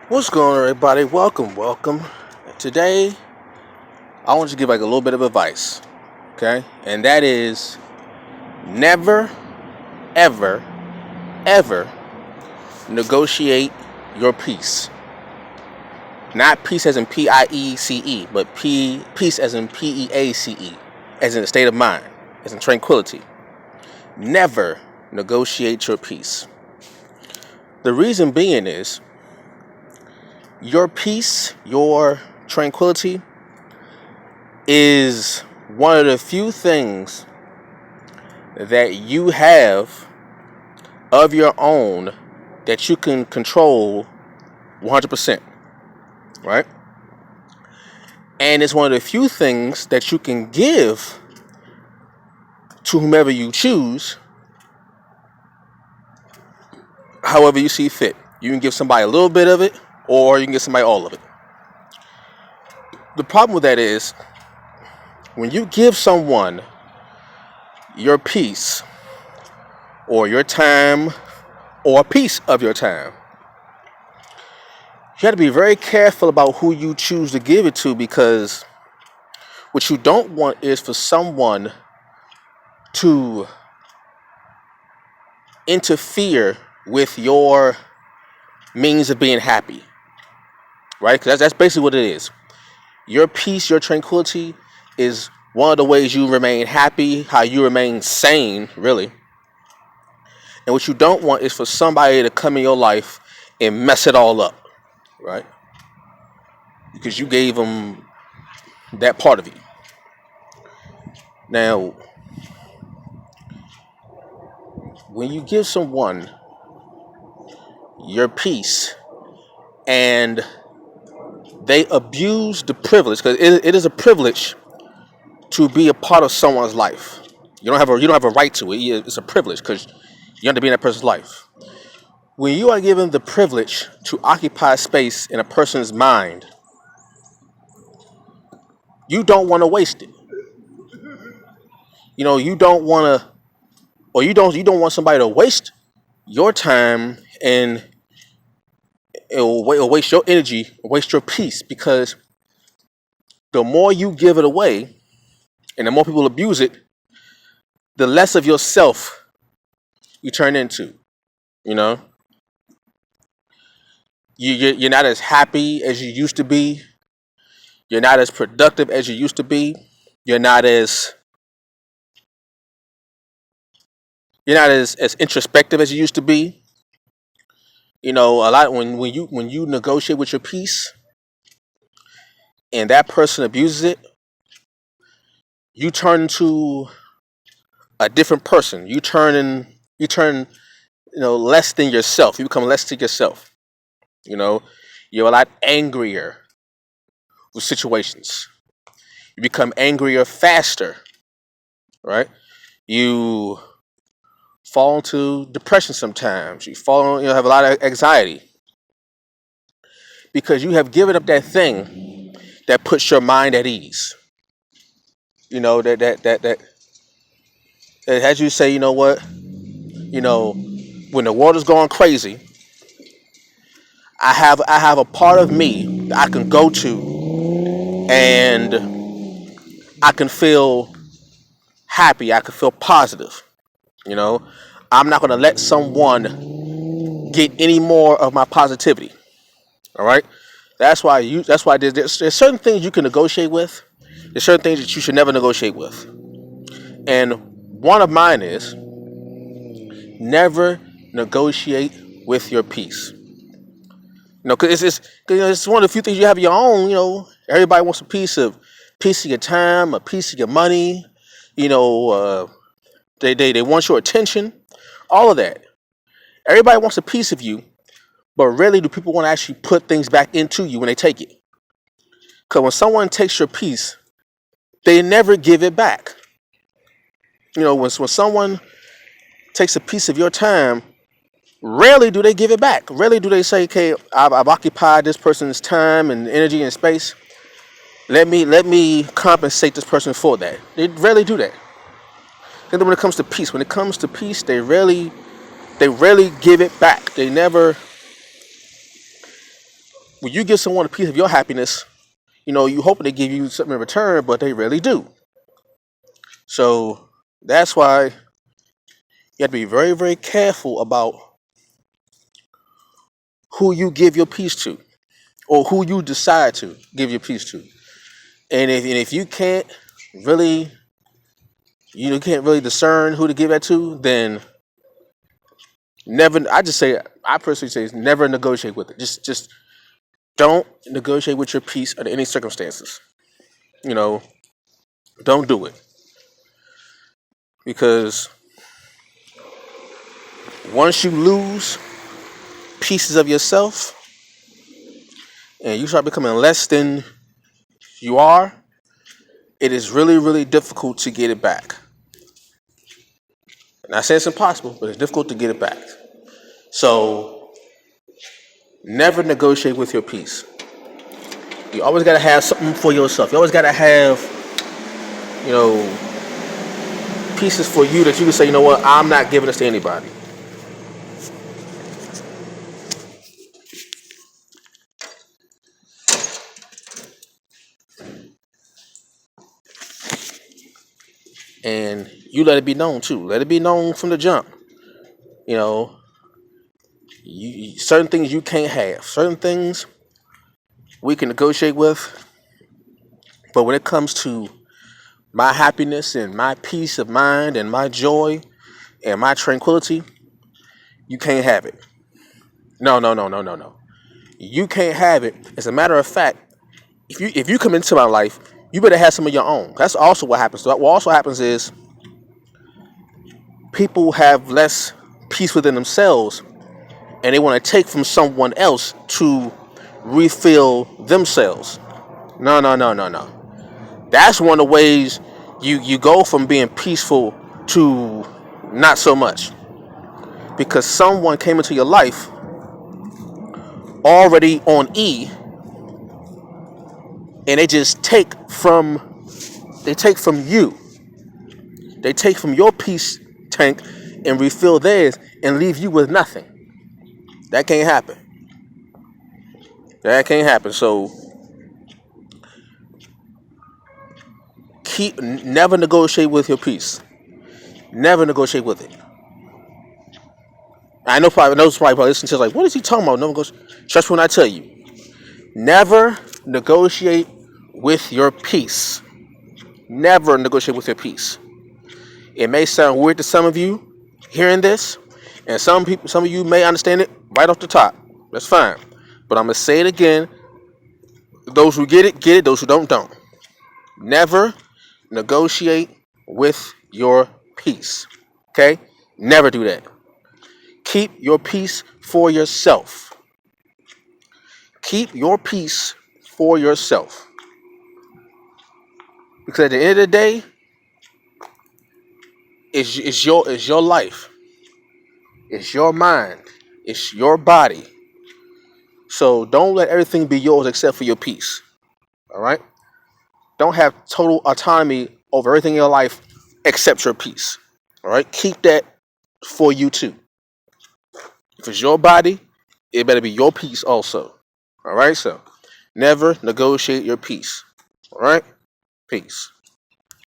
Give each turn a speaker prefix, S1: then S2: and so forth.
S1: What's going on, everybody? Welcome. Today, I want to give like a little bit of advice, okay? And that is never, ever, ever negotiate your peace. Not peace as in Piece, but peace as in Peace, as in a state of mind, as in tranquility. Never negotiate your peace. The reason being is your peace, your tranquility, is one of the few things that you have of your own that you can control 100%, right? And it's one of the few things that you can give to whomever you choose, however you see fit. You can give somebody a little bit of it, or you can give somebody all of it. The problem with that is when you give someone your peace or your time or a piece of your time, you have to be very careful about who you choose to give it to, because what you don't want is for someone to interfere with your means of being happy, right? Because that's basically what it is. Your peace, your tranquility is one of the ways you remain happy, how you remain sane, really. And what you don't want is for somebody to come in your life and mess it all up, right? Because you gave them that part of you. Now, when you give someone your peace and they abuse the privilege, because it is a privilege to be a part of someone's life. You don't have a right to it. It's a privilege because you have to be in that person's life. When you are given the privilege to occupy space in a person's mind, you don't want to waste it. You don't want to, or you don't want somebody to waste your time and it'll waste your energy, waste your peace, because the more you give it away and the more people abuse it, the less of yourself you turn into. You know, you're not as happy as you used to be. You're not as productive as you used to be. You're not as as introspective as you used to be. A lot when you negotiate with your peace and that person abuses it, you turn into a different person. You turn less than yourself. You become less to yourself. You know, you're a lot angrier with situations. You become angrier faster, right? You fall into depression sometimes. Have a lot of anxiety because you have given up that thing that puts your mind at ease. That has you say, you know what, when the world is going crazy, I have a part of me that I can go to and I can feel happy. I can feel positive. You know, I'm not going to let someone get any more of my positivity. All right. That's why there's certain things you can negotiate with. There's certain things that you should never negotiate with. And one of mine is never negotiate with your peace. Because it's one of the few things you have your own. Everybody wants a piece of your time, a piece of your money. You know, they want your attention, all of that. Everybody wants a piece of you, but rarely do people want to actually put things back into you when they take it. Because when someone takes your piece, they never give it back. When someone takes a piece of your time, rarely do they give it back. Rarely do they say, "Okay, I've occupied this person's time and energy and space. Let me compensate this person for that." They rarely do that. And then when it comes to peace, they rarely give it back. They never when you give someone a piece of your happiness, you hoping they give you something in return, but they rarely do. So that's why you have to be very, very careful about who you give your peace to, or who you decide to give your peace to. And if you can't really, can't really discern who to give that to, then never. I personally say, never negotiate with it. Just don't negotiate with your peace under any circumstances. You know, don't do it, because once you lose pieces of yourself and you start becoming less than you are, it is really, really difficult to get it back. And I say it's impossible, but it's difficult to get it back. So never negotiate with your peace. You always got to have something for yourself. You always got to have, you know, pieces for you that you can say, you know what, I'm not giving this to anybody. And you let it be known too. Let it be known from the jump. You know, certain things you can't have. Certain things we can negotiate with. But when it comes to my happiness and my peace of mind and my joy and my tranquility, you can't have it. No, no, no, no, no, no. You can't have it. As a matter of fact, if you come into my life, you better have some of your own. That's also what happens. What also happens is people have less peace within themselves, and they want to take from someone else to refill themselves. No, no, no, no, no. That's one of the ways you go from being peaceful to not so much, because someone came into your life already on E, and they take from you. They take from your peace tank and refill theirs and leave you with nothing. That can't happen. That can't happen. So never negotiate with your peace. Never negotiate with it. I know probably those probably listen to like, what is he talking about? Never goes. Trust me when I tell you. Never negotiate with your peace. Never negotiate with your peace. It may sound weird to some of you hearing this, and some of you may understand it right off the top. That's fine. But I'm gonna say it again. Those who get it, get it. Those who don't, don't. Never negotiate with your peace. Okay? Never do that. Keep your peace for yourself. Keep your peace for yourself. Because at the end of the day, it's your life. It's your mind. It's your body. So don't let everything be yours except for your peace. All right? Don't have total autonomy over everything in your life except your peace. All right? Keep that for you too. If it's your body, it better be your peace also. All right? So never negotiate your peace. All right? Peace.